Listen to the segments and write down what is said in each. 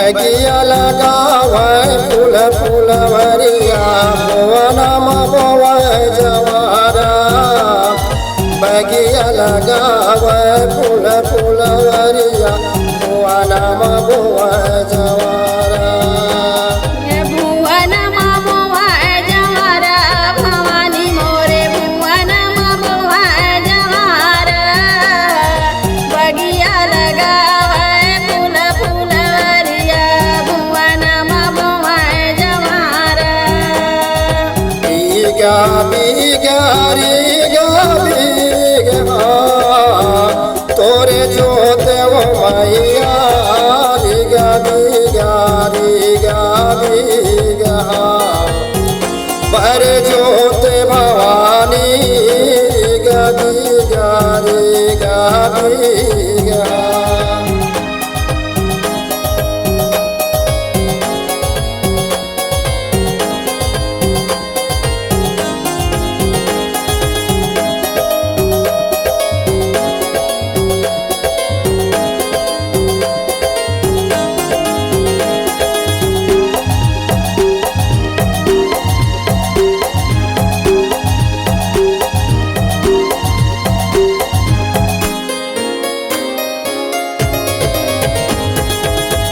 बगिया लगावे फूल फूलवरिया भुवनमा बोवे जवारा बगिया लगावे फूल फूलवरिया भुवनमा बोवे जवारा भुवनमा बोवे जवारा भवानी मोरे भुवनमा बोवे जवारा बगिया लगावे फूल फूलवरिया भुवनमा बोवे जवारा बीगा बीगा रीगा बीगा तोरे जोते वो मैया रीगा बीगा रीगा बीगा पर जोते भवानी रीगा बीगा रीगा बीगा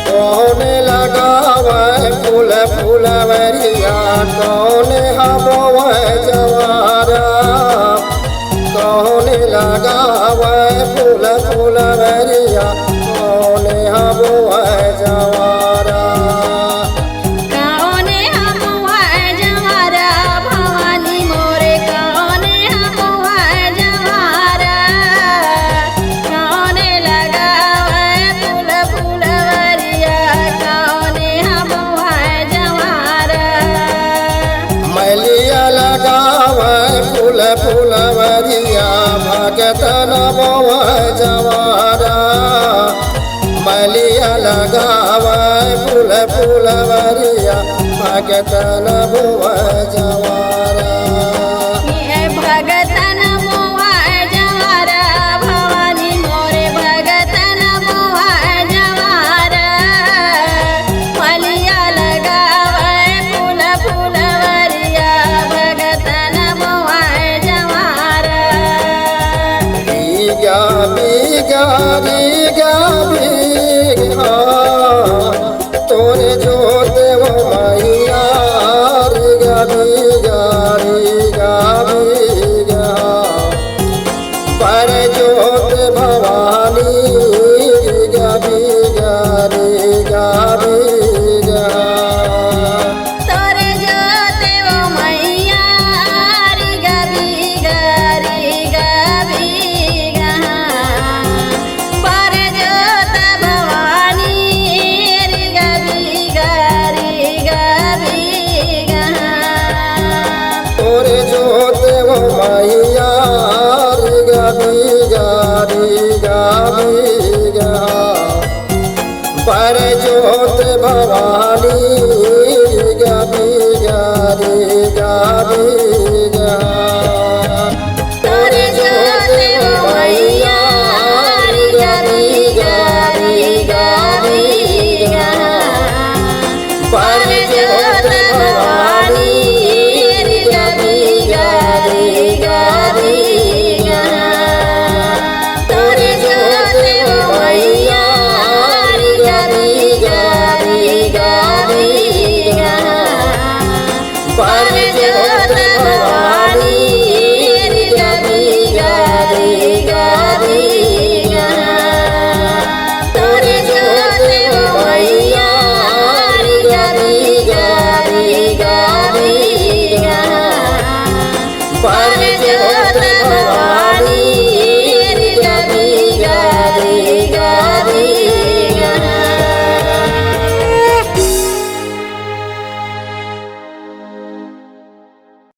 कौन लगावे फूल फूलवरिया कौन हबोवे जवारा कौन लगावे फूल फूलवरिया कौन हबोवे जवारा कौन हबोवे जवारा भवानी मोरे कौन हबोवे जवारा कौन लगावे फूल फूलवरिया कौन हबोवे जवारा मैलिया लगावे फूल फूलवरिया भगतन बोवे जवारा मैलिया लगावे फूल फूलवरिया भगतन बोवे जवारा भगतन बोवे जवारा भवानी मोरे भगतन बोवे जवारा मलिया लगावे फूल फूलवरिया भगतन बोवे जवारा बीगा बीगा बीगा बीगा तोरे जोते वो मैया रीगा बीगा रीगा बीगा पर जोत भवानी रीगा बीगा रीगा बीगा तोरे जोते वो मैया रीगा बीगा रीगा बीगा पर जोत भवानी रीगा बीगा रीगा बीगा तोरे जोते वो मैया रीगा बीगा रीगा बीगा पर जोत भवानी रीगा बीगा रीगा बीगा